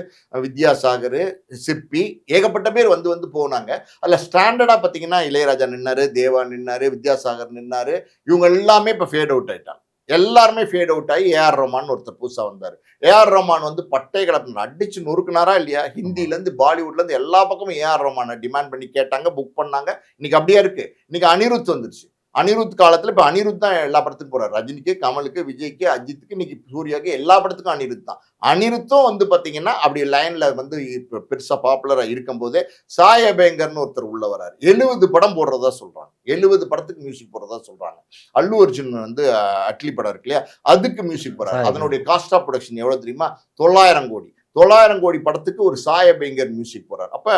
வித்யாசாகர், சிற்பி ஏகப்பட்ட பேர் வந்து வந்து போனாங்க. அதுல ஸ்டாண்டர்டா பாத்தீங்கன்னா இளையராஜா நின்னாரு, தேவா நின்னாரு, வித்யாசாகர் நின்னாரு. இவங்க எல்லாமே இப்ப ஃபேட் அவுட் ஆயிட்டாங்க. எல்லாருமே ஃபேட் அவுட் ஆகி ஏஆர் ரஹ்மான் ஒருத்தர் புதுசா வந்தாரு. ஏஆர் ரஹ்மான் வந்து பட்டை கிளப்பினார். அடிச்சு நொறுக்குனாரா இல்லையா? ஹிந்தில இருந்து பாலிவுட்ல இருந்து எல்லா பக்கமும் ஏஆர் ரஹ்மான டிமாண்ட் பண்ணி கேட்டாங்க, புக் பண்ணாங்க. இன்னைக்கு அப்படியே இருக்கு. இன்னைக்கு அனிருத் வந்துருச்சு. அனிருத் காலத்துல இப்ப அனிருத் தான் எல்லா படத்துக்கும் போறாரு. ரஜினிக்கு, கமலுக்கு, விஜய்க்கு, அஜித்துக்கு, இன்னைக்கு சூர்யாக்கு எல்லா படத்துக்கும் அனிருத் தான். அனிருத்தும் வந்து பாத்தீங்கன்னா அப்படி லைன்ல வந்து இப்ப பெருசா பாப்புலரா இருக்கும்போதே சாய் அபேங்கர்னு ஒருத்தர் உள்ள வராரு. 70 படம் போடுறதா சொல்றாங்க. 70 படத்துக்கு மியூசிக் போடுறதா சொல்றாங்க. அல்லு அர்ஜுன் வந்து அட்லி படம் இருக்கு இல்லையா? அதுக்கு மியூசிக் போறாரு. அதனுடைய காஸ்ட் ஆஃப் ப்ரொடக்ஷன் எவ்வளவு தெரியுமா? 900 கோடி. 900 கோடி படத்துக்கு ஒரு சாய் அபேங்கர் மியூசிக் போறாரு. அப்ப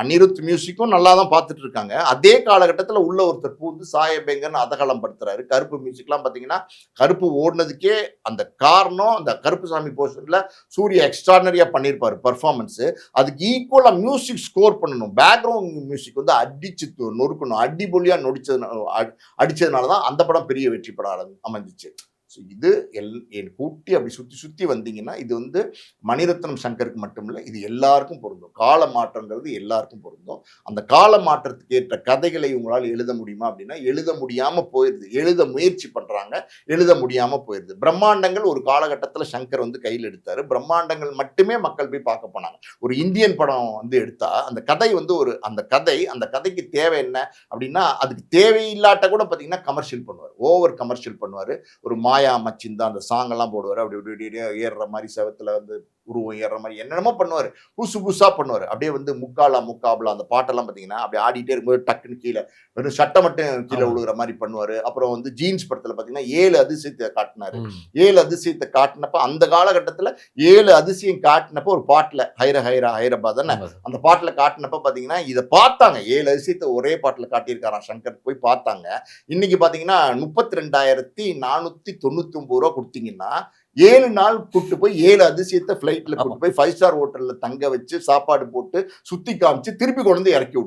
அனிருத் மியூசிக்கும் நல்லா தான் பார்த்துட்டு இருக்காங்க. அதே காலகட்டத்துல உள்ள ஒருத்தர் பூந்து சாய் அபேங்கர்னு அதகலம் படுத்துறாரு. கருப்பு மியூசிக்லாம் பார்த்தீங்கன்னா, கருப்பு ஓடுனதுக்கே அந்த காரணம் அந்த கருப்புசாமி போர்ஷன்ல சூர்யா எக்ஸ்ட்ரார்டினரியா பண்ணியிருப்பாரு பெர்ஃபார்மன்ஸ். அதுக்கு ஈக்குவலா மியூசிக் ஸ்கோர் பண்ணணும். பேக்ரவுண்ட் மியூசிக் வந்து அடிச்சு நொறுக்கணும். அடிபொலியா அடிச்சதுனால தான் அந்த படம் பெரிய வெற்றி படம் அமைஞ்சிச்சு. ஸோ இது கூட்டி அப்படி சுற்றி சுற்றி வந்தீங்கன்னா இது வந்து மணிரத்னம் சங்கருக்கு மட்டும் இல்லை, இது எல்லாருக்கும் பொருந்தும். கால மாற்றங்கிறது எல்லாருக்கும் பொருந்தும். அந்த கால மாற்றத்துக்கு ஏற்ற கதைகளை உங்களால் எழுத முடியுமா அப்படின்னா எழுத முடியாமல் போயிடுது. எழுத முயற்சி பண்ணுறாங்க, எழுத முடியாமல் போயிடுது. பிரம்மாண்டங்கள் ஒரு காலகட்டத்தில் சங்கர் வந்து கையில் எடுத்தார். பிரம்மாண்டங்கள் மட்டுமே மக்கள் போய் பார்க்க போனாங்க. ஒரு இந்தியன் படம் வந்து எடுத்தா அந்த கதை வந்து அந்த கதைக்கு தேவை என்ன அப்படின்னா அதுக்கு தேவையில்லாட்ட கூட பார்த்தீங்கன்னா கமர்ஷியல் பண்ணுவார், ஓவர் கமர்ஷியல் பண்ணுவார். ஒரு மாயா மச்சிந்தா அந்த சாங் எல்லாம் போடுவார். அப்படி ஏறுற மாதிரி செவத்துல வந்து உருவம் ஏறுற மாதிரி என்னென்னமோ பண்ணுவார். புதுசா பண்ணுவார். அப்படியே வந்து முக்காபலா அந்த பாட்டெல்லாம் பார்த்தீங்கன்னா அப்படியே ஆடிட்டே இருக்கும்போது டக்குன்னு கீழே வெறும் சட்டை மட்டும் கீழே விழுகிற மாதிரி பண்ணுவார். அப்புறம் வந்து ஜீன்ஸ் படத்தில் பார்த்தீங்கன்னா 7 அதிசயத்தை காட்டினாரு. 7 அதிசயத்தை காட்டினப்ப அந்த காலகட்டத்தில் 7 அதிசயம் காட்டினப்ப ஒரு பாட்டில் ஹைரபா தானே அந்த பாட்டில் காட்டினப்ப பார்த்தீங்கன்னா இதை பார்த்தாங்க. 7 அதிசயத்தை ஒரே பாட்டில் காட்டியிருக்காராம் சங்கர். போய் பார்த்தாங்க. இன்னைக்கு பார்த்தீங்கன்னா 32,499 ரூபா கொடுத்தீங்கன்னா 7 நாள் கூட்டு போய் 7 அதிசயத்தை ஃபிளைட்ல கூட்டு போய் 5 ஸ்டார் ஹோட்டல்ல தங்க வச்சு சாப்பாடு போட்டு சுத்தி காமிச்சு திருப்பி கொண்டு வந்து இறக்கி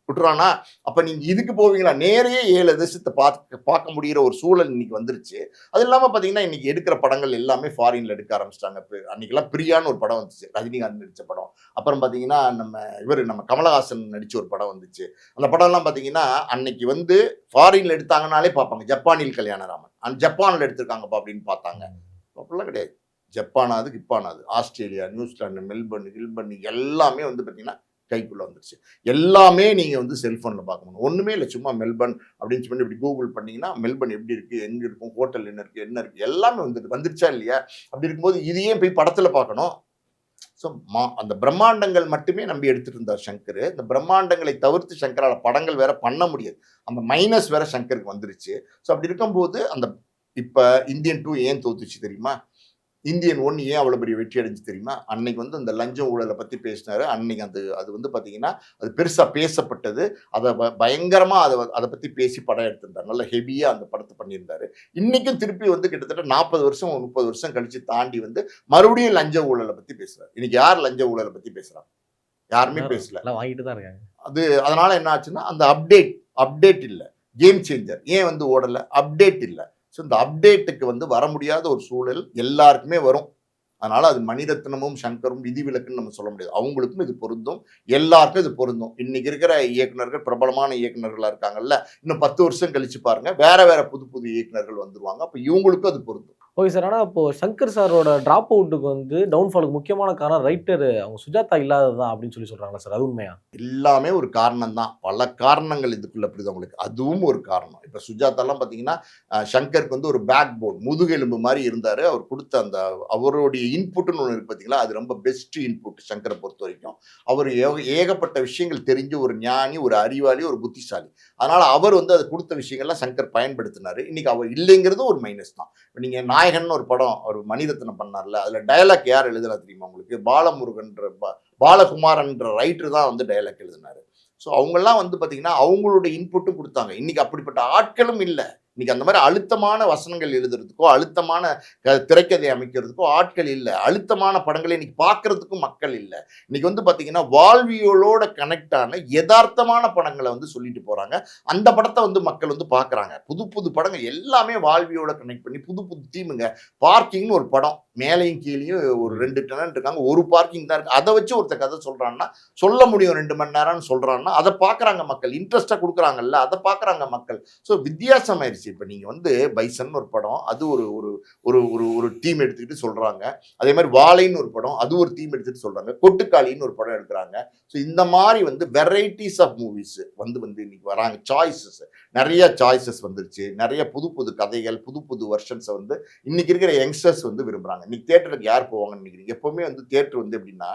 விட்டுறானா? அப்ப நீங்க இதுக்கு போவீங்களா? நேரையே 7 அதிசயத்தை பார்க்க முடிகிற ஒரு சூழல் இன்னைக்கு வந்துருச்சு. அது இல்லாம பாத்தீங்கன்னா இன்னைக்கு எடுக்கிற படங்கள் எல்லாமே ஃபாரின்ல எடுக்க ஆரம்பிச்சிட்டாங்க. அன்னைக்கெல்லாம் பிரியான்னு ஒரு படம் வந்துச்சு, ரஜினிகாந்த் நடிச்ச படம். அப்புறம் பாத்தீங்கன்னா நம்ம கமலஹாசன் நடிச்ச ஒரு படம் வந்துச்சு. அந்த படம் எல்லாம் பாத்தீங்கன்னா அன்னைக்கு வந்து ஃபாரின்ல எடுத்தாங்கனாலே பார்ப்பாங்க. ஜப்பானில் கல்யாணராமன் ஜப்பான்ல எடுத்திருக்காங்கப்பா அப்படின்னு பார்த்தாங்க. அப்படிலாம் கிடையாது. ஜப்பானாது கிப்பானாது ஆஸ்திரேலியா, நியூசிலாந்து, மெல்பர்ன் எல்லாமே வந்து பார்த்தீங்கன்னா கைக்குள்ள வந்துருச்சு. எல்லாமே நீங்க வந்து செல்போன்ல பார்க்க முடியும். ஒண்ணுமே இல்லை, சும்மா மெல்பர்ன் அப்படின்னு சொல்லி இப்படி கூகுள் பண்ணீங்கன்னா மெல்பர்ன் எப்படி இருக்கு, எங்க இருக்கும், ஹோட்டல் என்ன இருக்கு எல்லாமே வந்துருச்சா இல்லையா? அப்படி இருக்கும்போது இதையே போய் படத்துல பார்க்கணும். ஸோ அந்த பிரம்மாண்டங்கள் மட்டுமே நம்பி எடுத்துட்டு இருந்தார் சங்கர். இந்த பிரம்மாண்டங்களை தவிர்த்து சங்கரால படங்கள் வேற பண்ண முடியாது. அந்த மைனஸ் வேற சங்கருக்கு வந்துருச்சு. ஸோ அப்படி இருக்கும்போது இப்ப இந்தியன் 2 ஏன் தோத்துச்சு தெரியுமா? இந்தியன் 1 ஏன் அவ்வளோ பெரிய வெற்றி அடைஞ்சு தெரியுமா? அன்னைக்கு வந்து அந்த லஞ்சம் ஊழலை பத்தி பேசினாரு. அன்னைக்கு அது வந்து பார்த்தீங்கன்னா, அது பெருசா பேசப்பட்டது. அத பயங்கரமா அத பத்தி பேசி படம் எடுத்திருந்தாரு. நல்ல ஹெவியா அந்த படத்த பண்ணியிருந்தாரு. இன்னைக்கும் திருப்பி வந்து கிட்டத்தட்ட 40 வருஷம், 30 வருஷம் கழிச்சு தாண்டி வந்து மறுபடியும் லஞ்ச ஊழல பத்தி பேசுறாரு. இன்னைக்கு யார் லஞ்ச ஊழல பத்தி பேசுறா? யாருமே எல்லாரும் பேசல. எல்லாம் வாங்கிட்டு தான் இருக்காங்க. அதனால என்ன ஆச்சுன்னா, அந்த அப்டேட் இல்ல. Game changer. ஏன் வந்து ஓடல? அப்டேட் இல்ல. ஸோ இந்த அப்டேட்டுக்கு வந்து வர முடியாத ஒரு சூழல் எல்லாருக்குமே வரும். அதனால அது மணிரத்னமும், சங்கரும் விதிவிலக்குன்னு நம்ம சொல்ல முடியாது. அவங்களுக்கும் இது பொருந்தும். எல்லாருக்கும் இது பொருந்தும். இன்னைக்கு இருக்கிற இயக்குனர்கள், பிரபலமான இயக்குனர்களா இருக்காங்கல்ல, இன்னும் 10 வருஷம் கழிச்சு பாருங்க, வேற வேற புது புது இயக்குனர்கள் வந்துருவாங்க. அப்ப இவங்களுக்கும் அது பொருந்தும். Okay sir. ஆனா இப்போ சங்கர் சாரோட டிராப் அவுட்டுக்கு வந்து டவுன்ஃபாலுக்கு முக்கியமான காரணம் ரைட்டர் அவங்க சுஜாதா இல்லாதது தான் அப்படின்னு சொல்றாங்களா சார்? அது உண்மையா? எல்லாமே ஒரு காரணம் தான். பல காரணங்கள் இதுக்குள்ள புரியுது உங்களுக்கு. அதுவும் ஒரு காரணம். இப்ப சுஜாதாலாம் பார்த்தீங்கன்னா, சங்கருக்கு வந்து ஒரு பேக் போன், முதுகெலும்பு மாரி இருந்தாரு. அவர் குடுத்த அந்த அவருடைய இன்புட்ன்னு ஒண்ணு இருக்கு பார்த்தீங்களா, அது ரொம்ப பெஸ்ட் இன்புட் சங்கர பொறுத்தவரைக்கும். அவரு ஏகப்பட்ட விஷயங்கள் தெரிஞ்ச ஒரு ஞானி, ஒரு அறிவாளி, ஒரு புத்திசாலி. அதனால அவர் வந்து அது குடுத்த விஷயங்கள்லாம் சங்கர் பயன்படுத்தினாரு. இன்னைக்கு அவர் இல்லைங்கிறது ஒரு மைனஸ் தான். இப்ப நீங்க நாயகன்னு ஒரு படம் அவர் மணிரத்னம் பண்ணார்ல, அதுல டயலாக் யார் எழுதுனா தெரியுமா உங்களுக்கு? பாலமுருகன்ற பாலகுமாரன்ற ரைட்டர் தான் வந்து டயலாக் எழுதினாரு. ஸோ அவங்கெல்லாம் வந்து பார்த்தீங்கன்னா, அவங்களுடைய இன்புட்டும் குடுத்தாங்க. இன்னைக்கு அப்படிப்பட்ட ஆட்களும் இல்ல. இன்னைக்கு அந்த மாரி அழுத்தமான வசனங்கள் எழுதுறதுக்கோ, அழுத்தமான திரைக்கதை அமைக்கிறதுக்கோ ஆட்கள் இல்ல. அழுத்தமான படங்களை இன்னைக்கு பார்க்கறதுக்கும் மக்கள் இல்ல. இன்னைக்கு வந்து பார்த்தீங்கன்னா, வாழ்வியலோட கனெக்ட் ஆன எதார்த்தமான படங்கள வந்து சொல்லிட்டு போறாங்க. அந்த படத்த வந்து மக்கள் வந்து பார்க்குறாங்க. புது புது படங்கள் எல்லாமே வாழ்வியோட கனெக்ட் பண்ணி புது புது தீமுங்க. பார்க்கிங்னு ஒரு படம். மேலேயும் கீழயும் ஒரு 2 டெனன்ட் இருக்காங்க. ஒரு பார்க்கிங் தான் இருக்கு. அத வச்சு ஒருத்தன் கதை சொல்றான்னா, சொல்ல முடியும் 2 மணி நேரம்னு சொல்றான்னா, அத பார்க்குறாங்க மக்கள். இன்ட்ரெஸ்ட்டா குடுக்குறாங்கல்ல, அத பார்க்குறாங்க மக்கள். ஸோ வித்தியாசமாயிருச்சு. இப்ப நீங்க வந்து பைசன் ஒரு படம். அது ஒரு ஒரு ஒரு ஒரு ஒரு தீம் எடுத்துக்கிட்டு சொல்றாங்க. அதே மாரி வாழைன்னு ஒரு படம். அது ஒரு தீம் எடுத்துட்டு சொல்றாங்க. கொட்டுக்காளின்னு ஒரு படம் எடுக்குறாங்க. ஸோ இந்த மாரி வந்து வெரைட்டீஸ் ஆஃப் மூவிஸ் வந்து இன்னைக்கு வராங்க. நெறைய சாய்ஸஸ் வந்துருச்சு. நெறைய புது புது கதைகள், புது புது வெர்ஷன்ஸ வந்து இன்னைக்கு இருக்கிற யங்ஸ்டர்ஸ் வந்து விரும்புறாங்க. இன்னைக்கு தியேட்டருக்கு யார் போவாங்கன்னு நினைக்கிறீங்க? எப்பவுமே வந்து தியேட்டர் வந்து எப்படின்னா,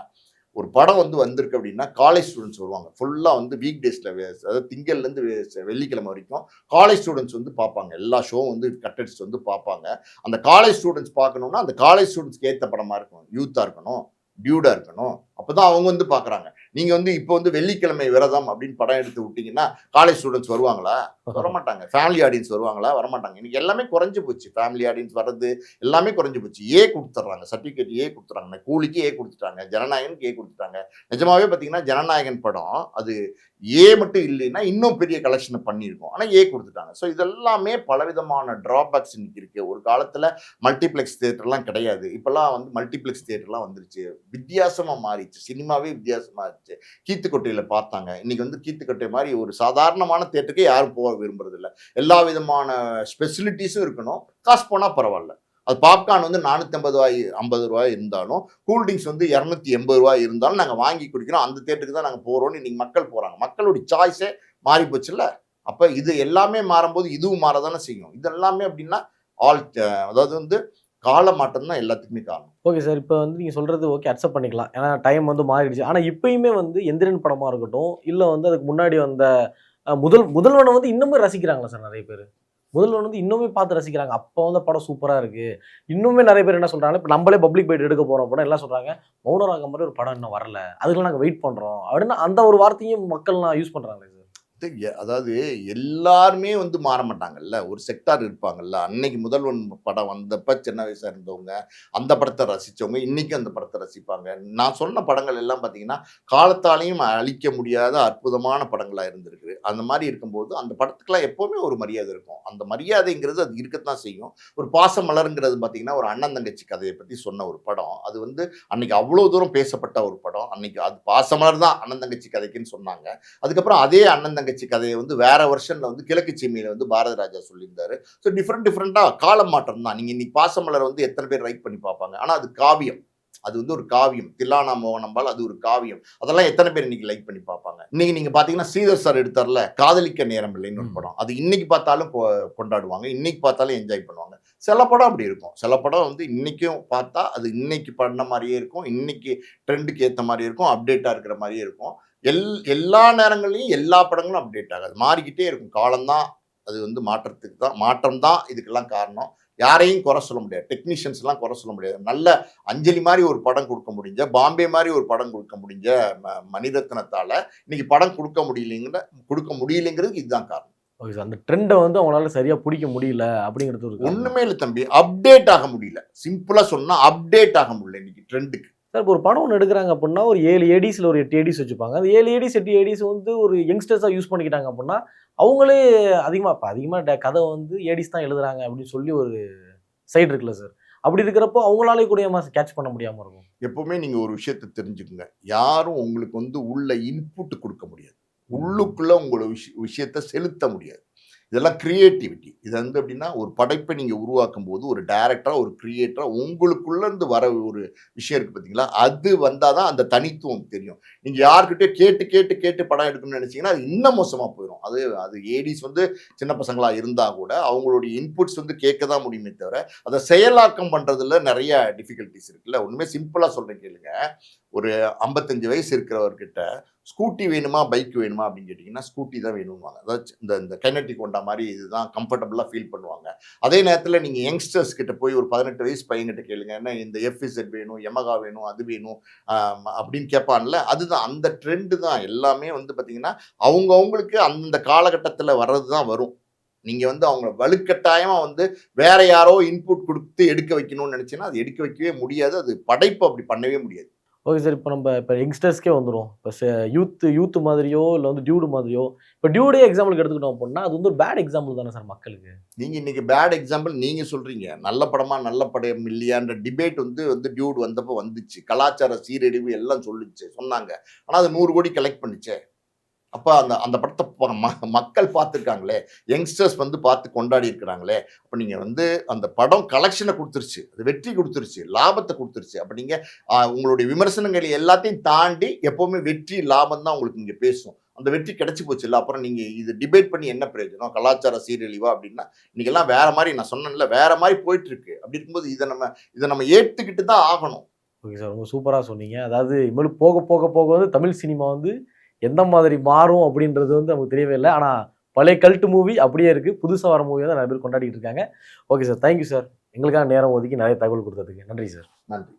ஒரு படம் வந்து வந்திருக்கு அப்படின்னா, காலேஜ் ஸ்டூடண்ட்ஸ் வருவாங்க. ஃபுல்லா வந்து வீக் டேஸ்ல அதாவது திங்கள்லேருந்து வெள்ளிக்கிழமை வரைக்கும் காலேஜ் ஸ்டூடண்ட்ஸ் வந்து பார்ப்பாங்க. எல்லா ஷோவும் வந்து கட் அடிச்சுட்டு வந்து பார்ப்பாங்க. அந்த காலேஜ் ஸ்டூடண்ட்ஸ் பார்க்கணும்னா, அந்த காலேஜ் ஸ்டூடண்ட்ஸ்க்கு ஏத்த படமா இருக்கணும். யூத்தா இருக்கணும். டியூடா இருக்கணும். அப்பதான் அவங்க வந்து பார்க்குறாங்க. நீங்க வந்து இப்போ வந்து வெள்ளிக்கிழமை விரதம் அப்படின்னு படம் எடுத்து விட்டீங்கன்னா, காலேஜ் ஸ்டூடண்ட்ஸ் வருவாங்களா? வரமாட்டாங்க. ஃபேமிலி ஆடியன்ஸ் வருவாங்களா? வரமாட்டாங்க. இன்னைக்கு எல்லாமே குறைஞ்சு போச்சு. ஃபேமிலி ஆடியன்ஸ் வர்றது எல்லாமே குறைஞ்சு போச்சு. குடுத்துடுறாங்க. சர்டிஃபிகேட் குடுத்துறாங்க. கூலிக்கு குடுத்துட்டாங்க. ஜனநாயகனுக்கு குடுத்துட்டாங்க. நிஜமாவே பார்த்தீங்கன்னா, ஜனநாயகன் படம் அது மட்டும் இல்லைன்னா, இன்னும் பெரிய கலெக்ஷன பண்ணியிருக்கும். ஆனா குடுத்துட்டாங்க. ஸோ இதெல்லாமே பலவிதமான டிராபேக்ஸ் இன்னைக்கு இருக்கு. ஒரு காலத்துல மல்டிப்ளெக்ஸ் தியேட்டர்லாம் கிடையாது. இப்பல்லாம் வந்து மல்டிப்ளெக்ஸ் தியேட்டர்லாம் வந்துருச்சு. வித்தியாசமா மாறிடுச்சு. சினிமாவே வித்தியாசமா இருந்துச்சு. கீத்துக்கொட்டையில பார்த்தாங்க. இன்னைக்கு வந்து கீத்துக்கொட்டை மாரி ஒரு சாதாரணமான தியேட்டருக்கு யாரும் போக விரும்புறதில்ல. எல்லா விதமான ஸ்பெசிலிட்டீஸும் இருக்கணும். காசு போனா பரவால்ல. அது பாப்கார்ன் வந்து ரூ. 450 ரூ. 50 இருந்தாலும், கூல் ட்ரிங்க்ஸ் வந்து ரூ. 280 இருந்தாலும் நாங்க வாங்கி குடிக்கிறோம். அந்த தியேட்டருக்கு தான் நாங்க போறோம்னு இன்னைக்கு மக்கள் போறாங்க. மக்களுடைய சாய்ஸே மாறி போச்சுல்ல. அப்ப இது எல்லாமே மாறும்போது இதுவும் மாறதானே செய்யும். இது எல்லாமே அப்படின்னா ஆல் அதாவது வந்து கால மாற்றம் தான் எல்லாத்துக்குமே காரணம். Okay sir. இப்ப வந்து நீங்க சொல்றது ஓகே அக்செப்ட் பண்ணிக்கலாம். ஏன்னா டைம் வந்து மாறிடுச்சு. ஆனா இப்பயுமே வந்து எந்திரன் படமா இருக்கட்டும், இல்ல வந்து அதுக்கு முன்னாடி வந்த முதல்வன வந்து இன்னுமே ரசிக்கிறாங்களா சார் நெறைய பேரு? முதல்வன் வந்து இன்னுமே பார்த்து ரசிக்கிறாங்க. அப்ப வந்த படம் சூப்பரா இருக்கு. இன்னுமே நெறைய பேர் என்ன சொல்றாங்கன்னா, இப்ப நம்மளே பப்ளிக் பைட் எடுக்க போறோம் படம் எல்லாம் சொல்றாங்க. மௌனராகம் மாரி ஒரு படம் இன்னும் வரல. அதுக்கெல்லாம் நாங்க வெயிட் பண்றோம். அப்படின்னு அந்த ஒரு வார்த்தையும் மக்கள்லாம் யூஸ் பண்றாங்களே சார். அதாவது எல்லாருமே வந்து மாற மாட்டாங்கல்ல. ஒரு செக்டார் இருப்பாங்கல்ல. அன்னைக்கு முதல்வன் படம் வந்தப்ப சின்ன வயசா இருந்தவங்க, அந்த படத்த ரசிச்சவங்க, இன்னைக்கும் அந்த படத்த ரசிப்பாங்க. நான் சொன்ன படங்கள் எல்லாம் பார்த்தீங்கன்னா, காலத்தாலயும் அழிக்க முடியாத அற்புதமான படங்களா இருந்திருக்கு. அந்த மாரி இருக்கும்போது, அந்த படத்துக்கெல்லாம் எப்பவுமே ஒரு மரியாதை இருக்கும். அந்த மரியாதைங்கிறது அது இருக்கத்தான் செய்யும். ஒரு பாசமலர்ங்கிறது பார்த்தீங்கன்னா, ஒரு அண்ணன் தங்கச்சி கதைய பத்தி சொன்ன ஒரு படம். அது வந்து அன்னைக்கு அவ்வளோ தூரம் பேசப்பட்ட ஒரு படம். அன்னைக்கு அது பாசமலர் தான் அண்ணன் தங்கச்சி கதைக்குன்னு சொன்னாங்க. அதுக்கப்புறம் அதே அண்ணன் தங்கச்சி கதையை வந்து வேற வெர்ஷன்ல வந்து கிழக்கு சீமையில வந்து பாரதி ராஜா சொல்லியிருந்தாரு. ஸோ டிஃப்ரெண்டா காலம் மாற்றம் தான். நீங்க இன்னைக்கு பாசமலர் வந்து எத்தனை பேர் ரைட் பண்ணி பார்ப்பாங்க. ஆனா அது காவியம். அது வந்து ஒரு காவியம். தில்லானா மோகனம்பால் அது ஒரு காவியம். அதெல்லாம் எத்தனை பேர் இன்னைக்கு லைக் பண்ணி பார்ப்பாங்க. இன்னைக்கு நீங்க பார்த்தீங்கன்னா, ஸ்ரீதர் சார் எடுத்தார்ல காதலிக்க நேரம் இல்லைன்னு ஒரு படம். அது இன்னைக்கு பார்த்தாலும் கொண்டாடுவாங்க. இன்னைக்கு பார்த்தாலும் என்ஜாய் பண்ணுவாங்க. சில படம் அப்படி இருக்கும். சில படம் வந்து இன்னைக்கும் பார்த்தா அது இன்னைக்கு பண்ண மாரியே இருக்கும். இன்னைக்கு ட்ரெண்டுக்கு ஏத்த மாரியே இருக்கும். அப்டேட்டா இருக்கிற மாரியே இருக்கும். எல்லா நேரங்கள்லயும் எல்லா படங்களும் அப்டேட் ஆகாது. மாறிக்கிட்டே இருக்கும். காலம் தான் அது வந்து மாற்றம் தான் இதுக்கெல்லாம் காரணம். யாரையும் குறை சொல்ல முடியாது, டெக்னீஷியன்ஸ்லாம் குறை சொல்ல முடியாது. நல்ல அஞ்சலி மாதிரி ஒரு படம் கொடுக்க முடிஞ்ச, பாம்பே மாதிரி ஒரு படம் கொடுக்க முடிஞ்ச மணிரத்னத்தால இன்னைக்கு படம் கொடுக்க முடியலைங்கிறதுக்கு இதுதான் காரணம். Okay sir. அந்த ட்ரெண்டை வந்து அவங்களால சரியா பிடிக்க முடியல அப்படிங்கிறது ஒரு காரணம். ஒண்ணுமே இல்லை தம்பி, அப்டேட் ஆக முடியல. சிம்பிளா சொன்னா அப்டேட் ஆக முடியல இன்னைக்கு ட்ரெண்டுக்கு. சார் இப்போ ஒரு படம் ஒன்று எடுக்கிறாங்க அப்படின்னா ஒரு 7 ஏடிஸில் ஒரு 8 ஏடிஸ் வச்சுப்பாங்க. அந்த 7 ஏடிஸ் 8 ஏடிஸ் வந்து ஒரு யங்ஸ்டர்ஸாக யூஸ் பண்ணிக்கிட்டாங்க அப்படின்னா அவங்களே அதிகமாக கதை வந்து ஏடிஸ் தான் எழுதுறாங்க அப்படின்னு சொல்லி ஒரு சைடு இருக்குல்ல சார். அப்படி இருக்கிறப்போ அவங்களாலே கூட கேட்ச் பண்ண முடியாமல் இருக்கும். எப்பவுமே நீங்க ஒரு விஷயத்த தெரிஞ்சுக்குங்க, யாரும் உங்களுக்கு வந்து உள்ள இன்புட் கொடுக்க முடியாது, உள்ளுக்குள்ள உங்களோட விஷயத்த செலுத்த முடியாது. இதெல்லாம் கிரியேட்டிவிட்டி. இது வந்து எப்படின்னா, ஒரு படைப்பை நீங்க உருவாக்கும் போது ஒரு டைரக்டரா ஒரு கிரியேட்டரா உங்களுக்குள்ள இருந்து வர ஒரு விஷயம் இருக்கு பார்த்தீங்களா, அது வந்தாதான் அந்த தனித்துவம் தெரியும். நீங்க யார்கிட்டயோ கேட்டு கேட்டு கேட்டு படம் எடுக்கணும்னு நினைச்சீங்கன்னா அது இன்னும் மோசமா போயிடும். அது ஏடிஸ் வந்து சின்ன பசங்களா இருந்தா கூட அவங்களுடைய இன்புட்ஸ் வந்து கேட்க தான் முடியுமே தவிர அதை செயலாக்கம் பண்றதுல நிறைய டிஃபிகல்ட்டிஸ் இருக்குல்ல. ஒண்ணுமே சிம்பிளா சொல்றேன் கேளுங்க. ஒரு 55 வயசு இருக்கிறவர்கிட்ட ஸ்கூட்டி வேணுமா பைக் வேணுமா அப்படின்னு கேட்டிங்கன்னா ஸ்கூட்டி தான் வேணும்வாங்க. அதாவது இந்த கைனட்டிக் ஹோண்டா மாதிரி இதுதான் கம்ஃபர்டபுளாக ஃபீல் பண்ணுவாங்க. அதே நேரத்தில் நீங்கள் யங்ஸ்டர்ஸ் கிட்ட போய் ஒரு 18 வயசு பையன்கிட்ட கேளுங்க, என்ன இந்த எஃப்இசட் வேணும், யமகா வேணும், அது வேணும் அப்படின்னு கேட்பான்ல. அதுதான் அந்த ட்ரெண்டு தான் எல்லாமே வந்து பார்த்தீங்கன்னா அவங்களுக்கு அந்த காலகட்டத்தில் வர்றது தான் வரும். நீங்க வந்து அவங்கள வலுக்கட்டாயமா வந்து வேற யாரோ இன்புட் கொடுத்து எடுக்க வைக்கணும்னு நினைச்சீங்கன்னா அது எடுக்க வைக்கவே முடியாது. அது படைப்பு அப்படி பண்ணவே முடியாது. Okay sir. இப்போ யங்ஸ்டர்ஸ்க்கே வந்துடும். இப்போ யூத் மாதிரியோ இல்லை வந்து டியூடு மாதிரியோ, இப்போ டியூடே எக்ஸாம்பிளுக்கு எடுத்துக்கிட்டோம் அப்படின்னா அது வந்து ஒரு பேட் எக்ஸாம்பிள் தானே சார் மக்களுக்கு. நீங்க இன்னைக்கு பேட் எக்ஸாம்பிள் நீங்க சொல்றீங்க. நல்ல படமா நல்ல படம் இல்லையான்ற டிபேட் வந்து டியூட் வந்தப்போ வந்துச்சு. கலாச்சார சீரழிவு எல்லாம் சொன்னாங்க. ஆனா அது 100 கோடி கலெக்ட் பண்ணுச்சே. அப்ப அந்த படத்தை மக்கள் பார்த்துருக்காங்களே, யங்ஸ்டர்ஸ் வந்து பார்த்து கொண்டாடி இருக்கிறாங்களே. அப்ப நீங்க வந்து அந்த படம் கலெக்ஷனை கொடுத்துருச்சு, அது வெற்றி கொடுத்துருச்சு, லாபத்தை கொடுத்துருச்சு. அப்ப நீங்க உங்களுடைய விமர்சனங்கள் எல்லாத்தையும் தாண்டி எப்பவுமே வெற்றி லாபம் தான் உங்களுக்கு இங்க பேசும். அந்த வெற்றி கிடைச்சி போச்சு இல்லை. அப்புறம் நீங்க இது டிபேட் பண்ணி என்ன பிரயோஜனம்? கலாச்சார சீரழிவா அப்படின்னா இன்னைக்கெல்லாம் வேற மாதிரி, நான் சொன்னேன்ல, வேற மாதிரி போயிட்டு இருக்கு. அப்படி இருக்கும்போது இதை நம்ம ஏற்றுக்கிட்டு தான் ஆகணும். Okay sir. ரொம்ப சூப்பராக சொன்னீங்க. அதாவது இனிமேல் போக போக போக வந்து தமிழ் சினிமா வந்து எந்த மாதிரி மாறும் அப்படின்றது வந்து நமக்கு தெரியவே இல்லை. ஆனால் பழைய கல்ட் மூவி அப்படியே இருக்குது. புதுசாக வர மூவி தான் நிறைய பேர் கொண்டாடிட்டு இருக்காங்க. Okay sir. Thank you sir. எங்களுக்கான நேரம் ஒதுக்கி நிறைய தகவல் கொடுத்ததுக்கு நன்றி சார். நன்றி.